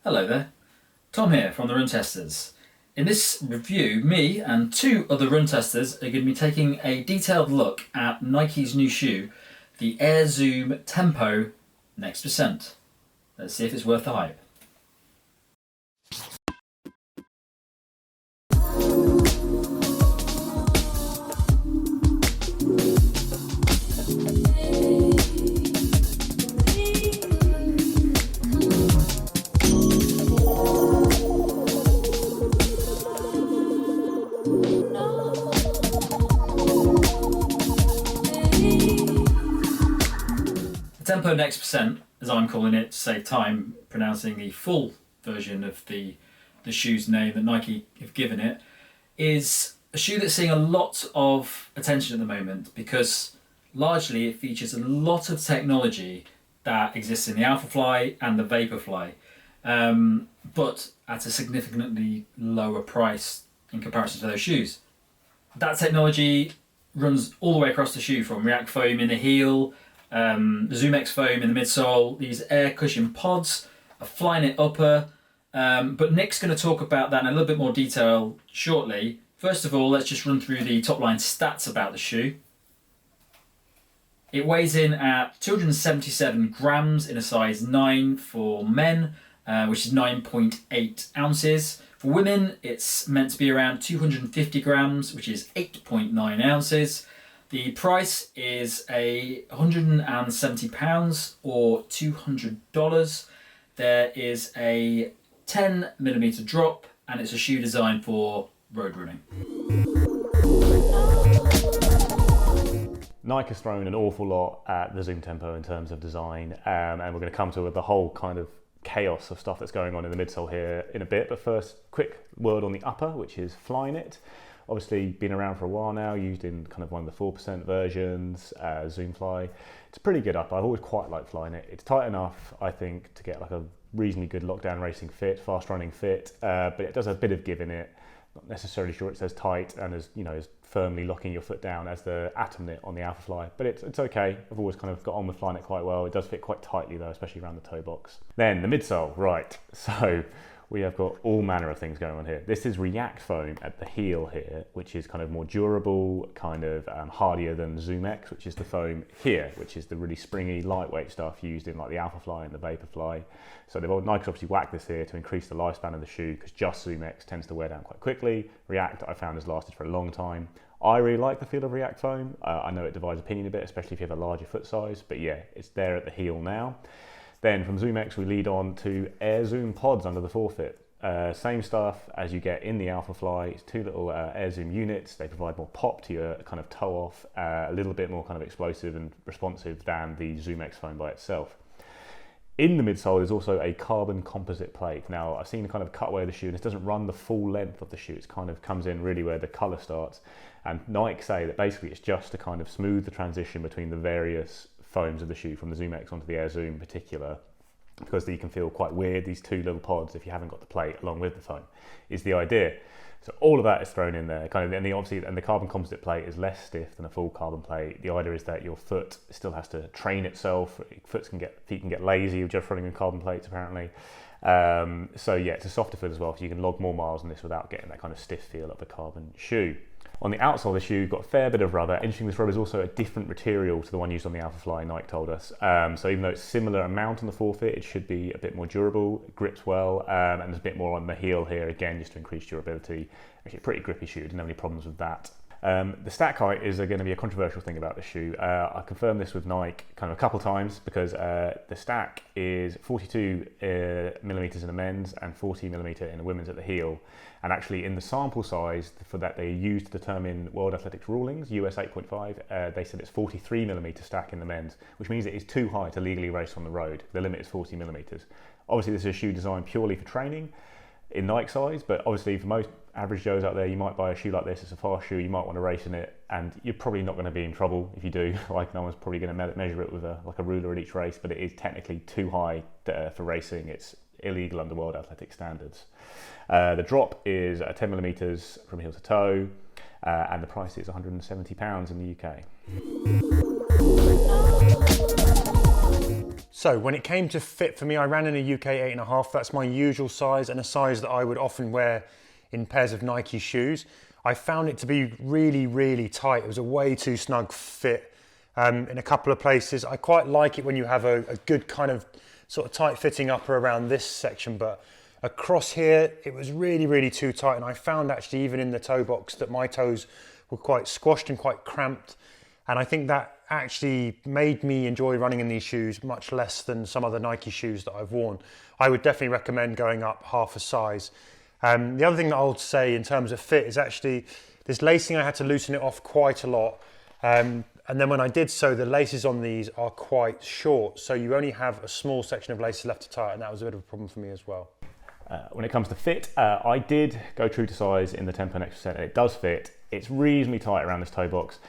Hello there, Tom here from the Run Testers. In this review, me and two other run testers are going to be taking a detailed look at Nike's new shoe, the Air Zoom Tempo Next Percent. Let's see if it's worth the hype. Tempo Next Percent, as I'm calling it to save time pronouncing the full version of the shoe's name that Nike have given it, is a shoe that's seeing a lot of attention at the moment because largely it features a lot of technology that exists in the Alphafly and the Vaporfly, but at a significantly lower price in comparison to those shoes. That technology runs all the way across the shoe, from React foam in the heel, the ZoomX foam in the midsole, these air cushion pods, a Flyknit upper, but Nick's going to talk about that in a little bit more detail shortly. First of all, let's just run through the top line stats about the shoe. It weighs in at 277 grams in a size 9 for men, which is 9.8 ounces. For women, it's meant to be around 250 grams, which is 8.9 ounces. The price is £170 or $200. There is a 10mm drop, and it's a shoe designed for road running. Nike has thrown an awful lot at the Zoom Tempo in terms of design, and we're going to come to the whole kind of chaos of stuff that's going on in the midsole here in a bit. But first, quick word on the upper, which is Flyknit. Obviously been around for a while now, used in kind of one of the 4% versions, Zoomfly. It's a pretty good upper. I've always quite liked Flyknit. It's tight enough, I think, to get like a reasonably good lockdown racing fit, fast running fit, but it does have a bit of give in it. Not necessarily sure it's as tight and as, you know, as firmly locking your foot down as the Atom Knit on the Alphafly, but it's okay. I've always kind of got on with Flyknit quite well. It does fit quite tightly though, especially around the toe box. Then the midsole, right. So we have got all manner of things going on here. This is React foam at the heel here, which is kind of more durable, kind of hardier than ZoomX, which is the foam here, which is the really springy, lightweight stuff used in like the Alphafly and the Vaporfly. So Nike's obviously whacked this here to increase the lifespan of the shoe, because just ZoomX tends to wear down quite quickly. React, I found, has lasted for a long time. I really like the feel of React foam. I know it divides opinion a bit, especially if you have a larger foot size, but yeah, it's there at the heel now. Then from ZoomX we lead on to Air Zoom pods under the forefoot. Same stuff as you get in the Alphafly. It's two little Air Zoom units. They provide more pop to your kind of toe off, a little bit more kind of explosive and responsive than the ZoomX foam by itself. In the midsole is also a carbon composite plate. Now I've seen the kind of cutaway of the shoe, and this doesn't run the full length of the shoe. It kind of comes in really where the colour starts. And Nike say that basically it's just to kind of smooth the transition between the various foams of the shoe, from the ZoomX onto the Air Zoom in particular, because you can feel quite weird, these two little pods, if you haven't got the plate along with the foam, is the idea. So all of that is thrown in there, kind of, and the carbon composite plate is less stiff than a full carbon plate. The idea is that your foot still has to train itself. Feet can get lazy with just running on carbon plates, apparently. So yeah, it's a softer foot as well, so you can log more miles on this without getting that kind of stiff feel of a carbon shoe. On the outsole of the shoe, you've got a fair bit of rubber. Interesting, this rubber is also a different material to the one used on the Alphafly, Nike told us. So even though it's similar amount on the forefoot, it should be a bit more durable, it grips well, and there's a bit more on the heel here, again, just to increase durability. Actually a pretty grippy shoe, didn't have any problems with that. The stack height is going to be a controversial thing about the shoe. I confirmed this with Nike kind of a couple times, because the stack is 42mm in the men's and 40mm in the women's at the heel. And actually in the sample size for that they used to determine World Athletics rulings, US 8.5, they said it's 43mm stack in the men's, which means it is too high to legally race on the road. The limit is 40mm. Obviously this is a shoe designed purely for training in Nike size, but obviously for most average Joes out there, you might buy a shoe like this. It's a fast shoe, you might want to race in it, and you're probably not going to be in trouble if you do. Like, no one's probably going to measure it with a ruler at each race, but it is technically too high for racing. It's illegal under World Athletic standards. The drop is 10mm from heel to toe, and the price is £170 in the UK. So when it came to fit for me, I ran in a UK 8.5. That's my usual size and a size that I would often wear in pairs of Nike shoes. I found it to be really, really tight. It was a way too snug fit in a couple of places. I quite like it when you have a good kind of sort of tight fitting upper around this section, but across here, it was really, really too tight. And I found actually even in the toe box that my toes were quite squashed and quite cramped. And I think that actually made me enjoy running in these shoes much less than some other Nike shoes that I've worn. I would definitely recommend going up half a size. The other thing that I'll say in terms of fit is actually this lacing, I had to loosen it off quite a lot. And then when I did so, the laces on these are quite short. So you only have a small section of laces left to tie, and that was a bit of a problem for me as well. When it comes to fit, I did go true to size in the Tempo Next percent, and it does fit. It's reasonably tight around this toe box.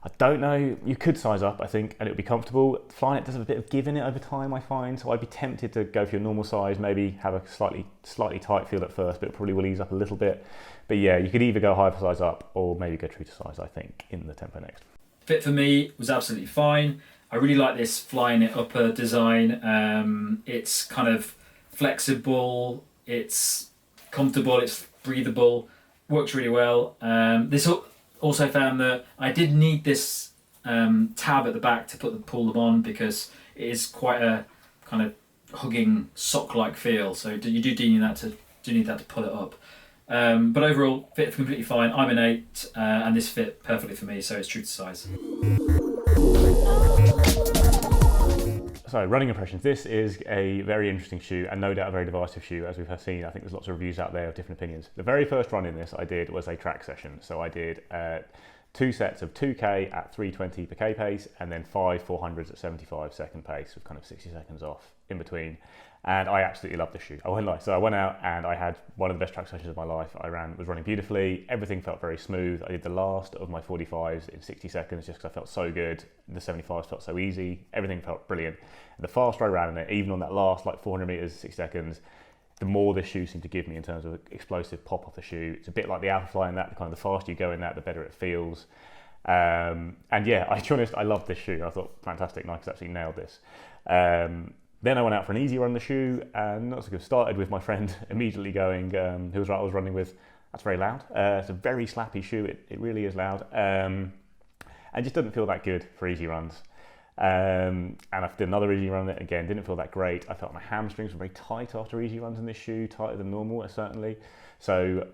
I don't know, you could size up, I think, and it would be comfortable. Flyknit does have a bit of give in it over time, I find, so I'd be tempted to go for your normal size, maybe have a slightly tight feel at first, but it probably will ease up a little bit. But yeah, you could either go half a size up or maybe go true to size, I think, in the Tempo Next. Fit for me was absolutely fine. I really like this Flyknit upper design. It's kind of flexible, it's comfortable, it's breathable, works really well. This also found that I did need this tab at the back to pull them on, because it is quite a kind of hugging sock-like feel. So you do need that to pull it up. But overall, fit completely fine. I'm an 8, and this fit perfectly for me, so it's true to size. So, running impressions. This is a very interesting shoe, and no doubt a very divisive shoe, as we've seen. I think there's lots of reviews out there of different opinions. The very first run in this I did was a track session. So I did 2 sets of 2K at 320 per K pace, and then 5 400s at 75 second pace, with kind of 60 seconds off in between. And I absolutely loved the shoe. I won't lie. So I went out and I had one of the best track sessions of my life. I was running beautifully. Everything felt very smooth. I did the last of my 45s in 60 seconds just because I felt so good. The 75s felt so easy. Everything felt brilliant. And the faster I ran in it, even on that last 400 meters, 6 seconds, the more this shoe seemed to give me in terms of explosive pop off the shoe. It's a bit like the Alphafly in that, the kind of the faster you go in that, the better it feels. And yeah, to be honest, I loved this shoe. I thought, fantastic, Nike's absolutely nailed this. Then I went out for an easy run in the shoe, and not so good. Started with my friend immediately going, I was running with, that's very loud. It's a very slappy shoe, it really is loud. And just doesn't feel that good for easy runs. And I did another easy run in it again, didn't feel that great. I felt my hamstrings were very tight after easy runs in this shoe, tighter than normal, certainly. So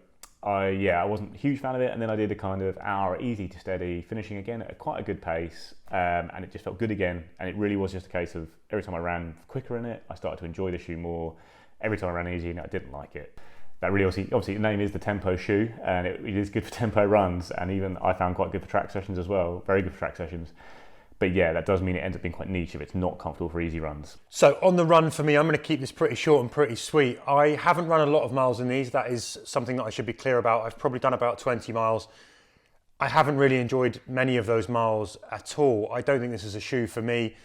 I wasn't a huge fan of it, and then I did a kind of hour easy to steady, finishing again at quite a good pace, and it just felt good again. And it really was just a case of every time I ran quicker in it, I started to enjoy the shoe more. Every time I ran easy in it, I didn't like it. That really obviously the name is the Tempo shoe, and it is good for tempo runs, and even I found quite good for track sessions as well, very good for track sessions. But yeah, that does mean it ends up being quite niche if it's not comfortable for easy runs. So on the run for me, I'm going to keep this pretty short and pretty sweet. I haven't run a lot of miles in these. That is something that I should be clear about. I've probably done about 20 miles. I haven't really enjoyed many of those miles at all. I don't think this is a shoe for me.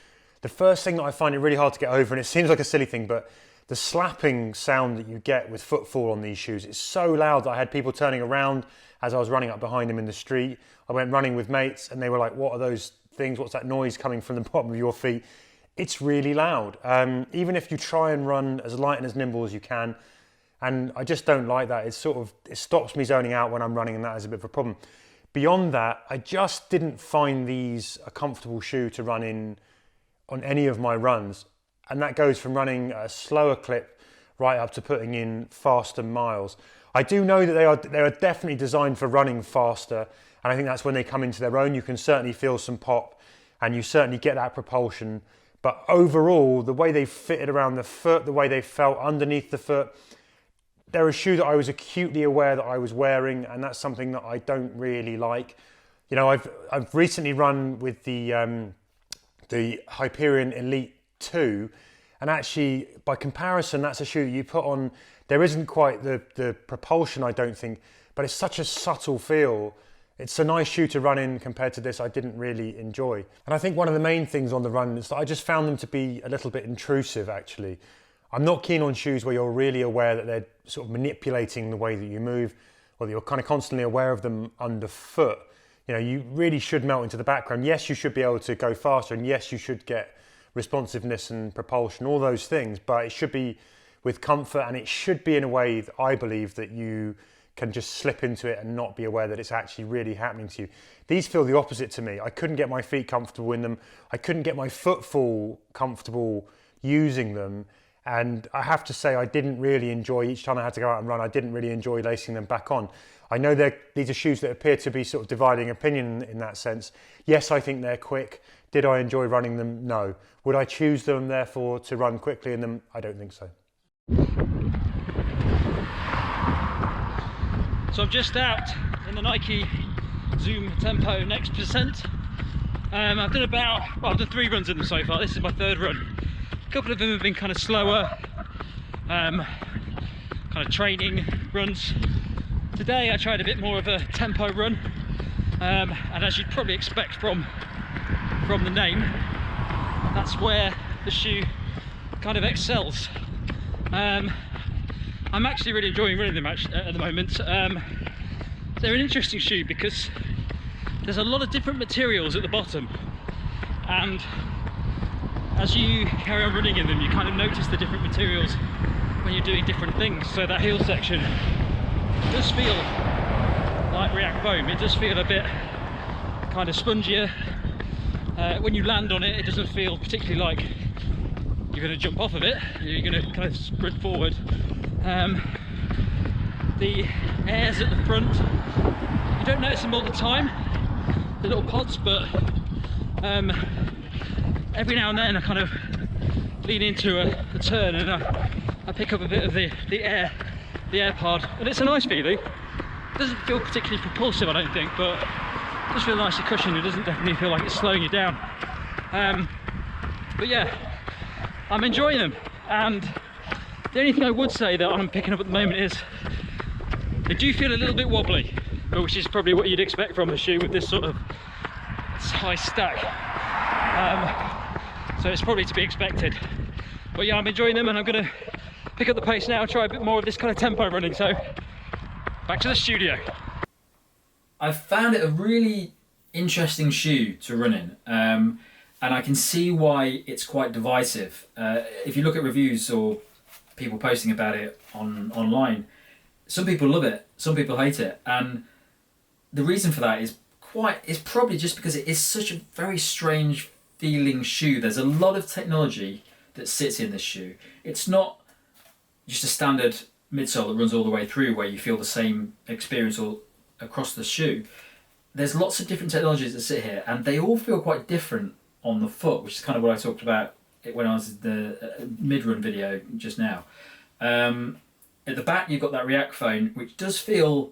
The first thing that I find it really hard to get over, and it seems like a silly thing, but the slapping sound that you get with footfall on these shoes is so loud that I had people turning around as I was running up behind them in the street. I went running with mates and they were like, what are those things? What's that noise coming from the bottom of your feet? It's really loud. Even if you try and run as light and as nimble as you can, and I just don't like that. It stops me zoning out when I'm running, and that is a bit of a problem. Beyond that, I just didn't find these a comfortable shoe to run in on any of my runs. And that goes from running a slower clip right up to putting in faster miles. I do know that they are definitely designed for running faster, and I think that's when they come into their own. You can certainly feel some pop, and you certainly get that propulsion. But overall, the way they fitted around the foot, the way they felt underneath the foot, they're a shoe that I was acutely aware that I was wearing, and that's something that I don't really like. You know, I've recently run with the Hyperion Elite 2, and actually, by comparison, that's a shoe that you put on. There isn't quite the propulsion, I don't think, but it's such a subtle feel. It's a nice shoe to run in compared to this I didn't really enjoy. And I think one of the main things on the run is that I just found them to be a little bit intrusive, actually. I'm not keen on shoes where you're really aware that they're sort of manipulating the way that you move, or that you're kind of constantly aware of them underfoot. You know, you really should melt into the background. Yes, you should be able to go faster, and yes, you should get responsiveness and propulsion, all those things, but it should be with comfort, and it should be in a way that I believe that you can just slip into it and not be aware that it's actually really happening to you. These feel the opposite to me. I couldn't get my feet comfortable in them. I couldn't get my footfall comfortable using them. And I have to say, I didn't really enjoy, each time I had to go out and run, I didn't really enjoy lacing them back on. I know these are shoes that appear to be sort of dividing opinion in that sense. Yes, I think they're quick. Did I enjoy running them? No. Would I choose them, therefore, to run quickly in them? I don't think so. So I'm just out in the Nike Zoom Tempo Next Percent. I've done 3 runs in them so far. This is my 3rd run. A couple of them have been kind of slower, kind of training runs. Today I tried a bit more of a tempo run, and as you'd probably expect from the name, that's where the shoe kind of excels. I'm actually really enjoying running them at the moment. They're an interesting shoe because there's a lot of different materials at the bottom, and as you carry on running in them, you kind of notice the different materials when you're doing different things. So that heel section does feel like React foam. It does feel a bit kind of spongier. When you land on it, it doesn't feel particularly like you're going to jump off of it. You're going to kind of sprint forward. The airs at the front, you don't notice them all the time, the little pods, but every now and then I kind of lean into a turn and I pick up a bit of the air pod, and it's a nice feeling. It doesn't feel particularly propulsive, I don't think, but it does feel nicely cushioned. It doesn't definitely feel like it's slowing you down. But yeah, I'm enjoying them, and the only thing I would say that I'm picking up at the moment is they do feel a little bit wobbly, which is probably what you'd expect from a shoe with this sort of high stack. So it's probably to be expected. But yeah, I'm enjoying them, and I'm going to pick up the pace now and try a bit more of this kind of tempo running. So back to the studio. I've found it a really interesting shoe to run in, and I can see why it's quite divisive. If you look at reviews or people posting about it online, some people love it, some people hate it, and the reason for that is probably just because it is such a very strange feeling shoe. There's a lot of technology that sits in this shoe. It's not just a standard midsole that runs all the way through where you feel the same experience all across the shoe. There's lots of different technologies that sit here, and they all feel quite different on the foot, which is kind of what I talked about when I was in the mid-run video just now. At the back you've got that React foam, which does feel,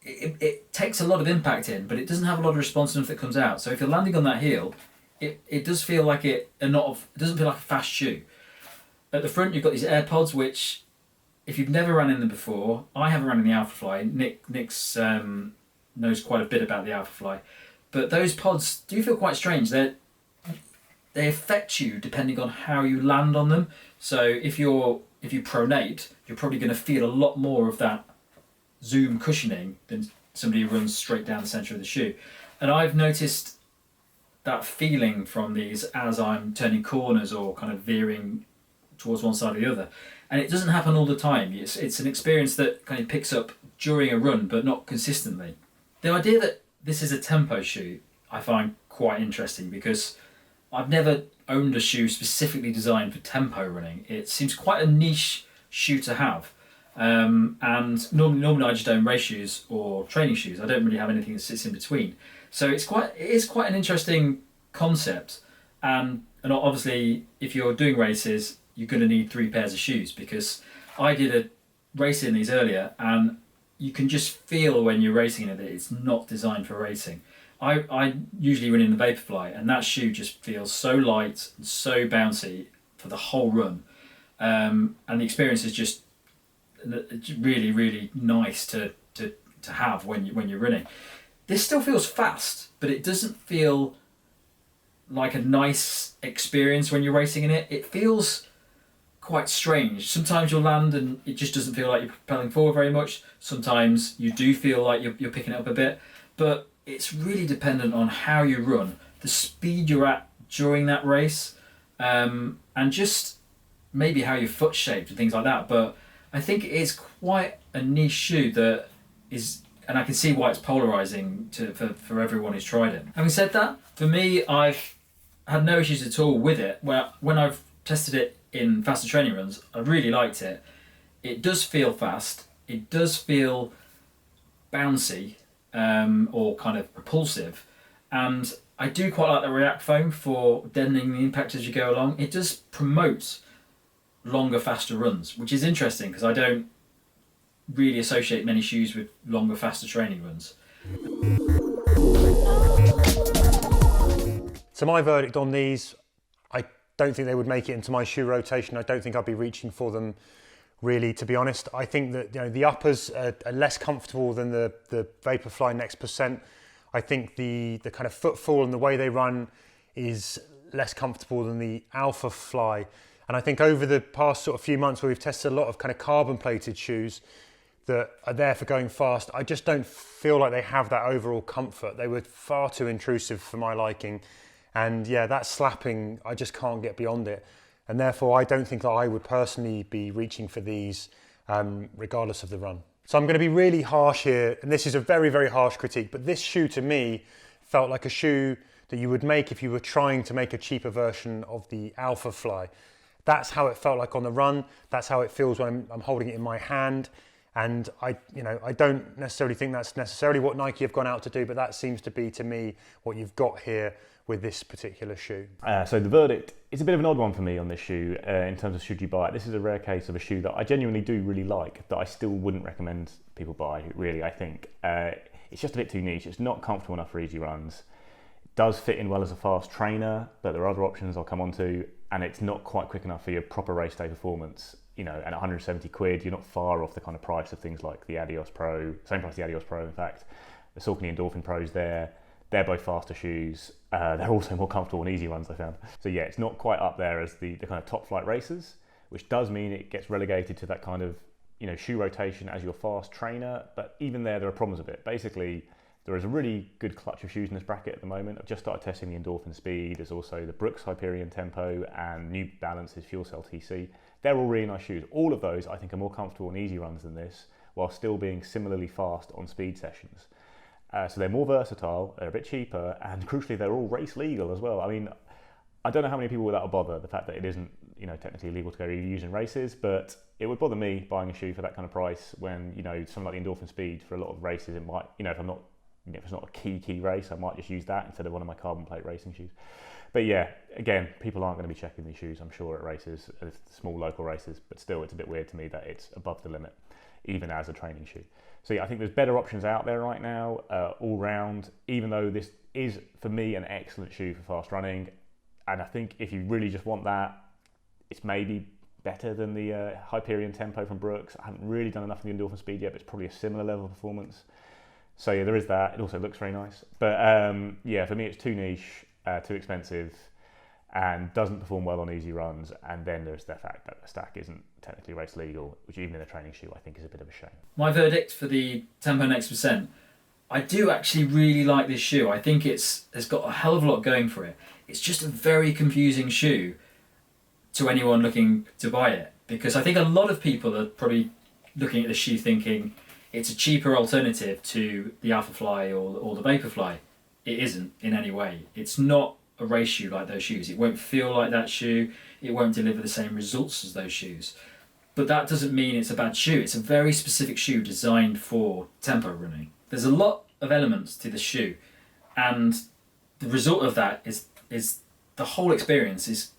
it takes a lot of impact in, but it doesn't have a lot of responsiveness that comes out. So if you're landing on that heel, it does feel like it doesn't feel like a fast shoe. At the front you've got these AirPods, which if you've never run in them before, I haven't run in the Alphafly. Nick's knows quite a bit about the Alphafly, but those pods do feel quite strange. They affect you depending on how you land on them. So if you pronate, you're probably going to feel a lot more of that Zoom cushioning than somebody who runs straight down the centre of the shoe. And I've noticed that feeling from these as I'm turning corners or kind of veering towards one side or the other. And it doesn't happen all the time. It's an experience that kind of picks up during a run, but not consistently. The idea that this is a tempo shoe I find quite interesting, because I've never owned a shoe specifically designed for tempo running. It seems quite a niche shoe to have. And normally I just own race shoes or training shoes. I don't really have anything that sits in between. So it is quite an interesting concept. And obviously if you're doing races, you're going to need 3 pairs of shoes, because I did a race in these earlier, and you can just feel when you're racing it that it's not designed for racing. I usually run in the Vaporfly, and that shoe just feels so light and so bouncy for the whole run. And the experience is just really, really nice to have when you're running. This still feels fast, but it doesn't feel like a nice experience when you're racing in it. It feels quite strange. Sometimes you'll land and it just doesn't feel like you're propelling forward very much. Sometimes you do feel like you're picking it up a bit, but it's really dependent on how you run, the speed you're at during that race. and just maybe how your foot's shaped and things like that. But I think it is quite a niche shoe that is, and I can see why it's polarizing for everyone who's tried it. Having said that, for me, I've had no issues at all with it. When I've tested it in faster training runs, I really liked it. It does feel fast. It does feel bouncy, or kind of propulsive. And I do quite like the React foam for deadening the impact as you go along. It does promote longer, faster runs, which is interesting because I don't really associate many shoes with longer, faster training runs. So my verdict on these, I don't think they would make it into my shoe rotation. I don't think I'd be reaching for them really, to be honest. I think that the uppers are less comfortable than the Vaporfly Next Percent. I think the kind of footfall and the way they run is less comfortable than the Alphafly. And I think over the past sort of few months where we've tested a lot of kind of carbon plated shoes that are there for going fast, I just don't feel like they have that overall comfort. They were far too intrusive for my liking. And yeah, that slapping, I just can't get beyond it. And therefore, I don't think that I would personally be reaching for these regardless of the run. So I'm going to be really harsh here, and this is a very, very harsh critique, but this shoe to me felt like a shoe that you would make if you were trying to make a cheaper version of the Alphafly. That's how it felt like on the run. That's how it feels when I'm holding it in my hand. And I don't necessarily think that's necessarily what Nike have gone out to do, but that seems to be, to me, what you've got here with this particular shoe. So the verdict is a bit of an odd one for me on this shoe in terms of should you buy it. This is a rare case of a shoe that I genuinely do really like, that I still wouldn't recommend people buy, really. I think it's just a bit too niche. It's not comfortable enough for easy runs. It does fit in well as a fast trainer, but there are other options I'll come on to, and it's not quite quick enough for your proper race day performance. And at 170 quid, you're not far off the kind of price of things like the Adios Pro, same price as the Adios Pro, in fact. The Saucony Endorphin Pros there. They're both faster shoes. They're also more comfortable on easy runs, I found. So yeah, it's not quite up there as the kind of top flight racers, which does mean it gets relegated to that kind of shoe rotation as your fast trainer. But even there are problems with it. Basically, there is a really good clutch of shoes in this bracket at the moment. I've just started testing the Endorphin Speed. There's also the Brooks Hyperion Tempo and New Balance's Fuel Cell TC. They're all really nice shoes. All of those I think are more comfortable on easy runs than this, while still being similarly fast on speed sessions. So they're more versatile, they're a bit cheaper, and crucially they're all race legal as well. I mean, I don't know how many people that'll bother, the fact that it isn't technically legal to go use in races, but it would bother me buying a shoe for that kind of price when something like the Endorphin Speed for a lot of races, it might, if I'm not, if it's not a key race, I might just use that instead of one of my carbon plate racing shoes. But yeah, again, people aren't going to be checking these shoes, I'm sure, at races, at small local races, but still it's a bit weird to me that it's above the limit, even as a training shoe. So yeah, I think there's better options out there right now, all round, even though this is, for me, an excellent shoe for fast running. And I think if you really just want that, it's maybe better than the Hyperion Tempo from Brooks. I haven't really done enough of the Endorphin Speed yet, but it's probably a similar level of performance. So yeah, there is that. It also looks very nice. But yeah, for me, it's too niche, too expensive, and doesn't perform well on easy runs. And then there's the fact that the stack isn't technically race legal, which even in a training shoe I think is a bit of a shame. My verdict for the Tempo Next Percent, I do actually really like this shoe. I think it's got a hell of a lot going for it. It's just a very confusing shoe to anyone looking to buy it, because I think a lot of people are probably looking at the shoe thinking it's a cheaper alternative to the Alphafly or the Vaporfly. It isn't in any way. It's not a race shoe like those shoes. It won't feel like that shoe. It won't deliver the same results as those shoes. But that doesn't mean it's a bad shoe. It's a very specific shoe designed for tempo running. There's a lot of elements to the shoe, and the result of that is the whole experience is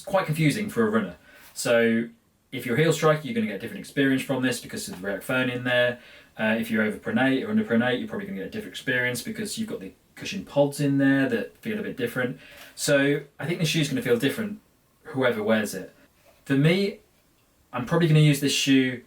quite confusing for a runner. So if you're heel striker, you're going to get a different experience from this because of the React phone in there. If you're over pronate or under pronate, you're probably going to get a different experience because you've got the cushion pods in there that feel a bit different. So I think the shoe's going to feel different whoever wears it. For me, I'm probably going to use this shoe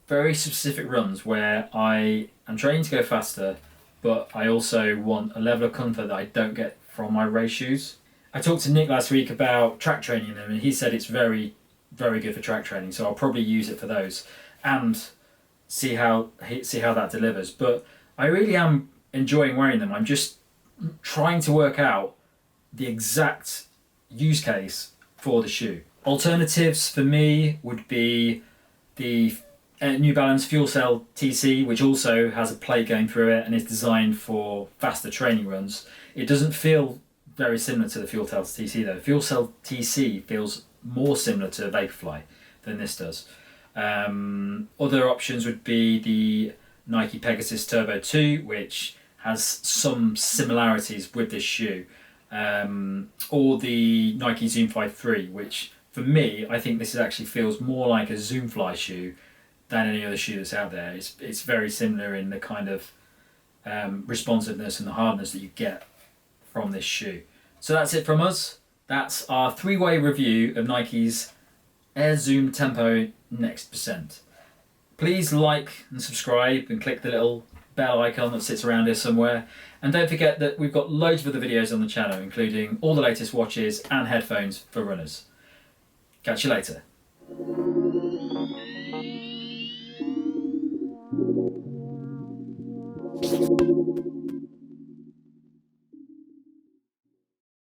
very specific runs where I am trying to go faster, but I also want a level of comfort that I don't get from my race shoes. I talked to Nick last week about track training them, and he said it's very, very good for track training. So I'll probably use it for those and see how that delivers. But I really am enjoying wearing them. I'm just trying to work out the exact use case for the shoe. Alternatives for me would be the New Balance Fuel Cell TC, which also has a plate going through it and is designed for faster training runs. It doesn't feel very similar to the Fuel Cell TC though. Fuel Cell TC feels more similar to Vaporfly than this does. Other options would be the Nike Pegasus Turbo 2, which has some similarities with this shoe, or the Nike Zoom Fly 3, which for me, I think this actually feels more like a Zoom Fly shoe than any other shoe that's out there. It's very similar in the kind of responsiveness and the hardness that you get from this shoe. So that's it from us. That's our 3-way review of Nike's Air Zoom Tempo Next Percent. Please like and subscribe and click the little bell icon that sits around here somewhere. And don't forget that we've got loads of other videos on the channel, including all the latest watches and headphones for runners. Catch you later.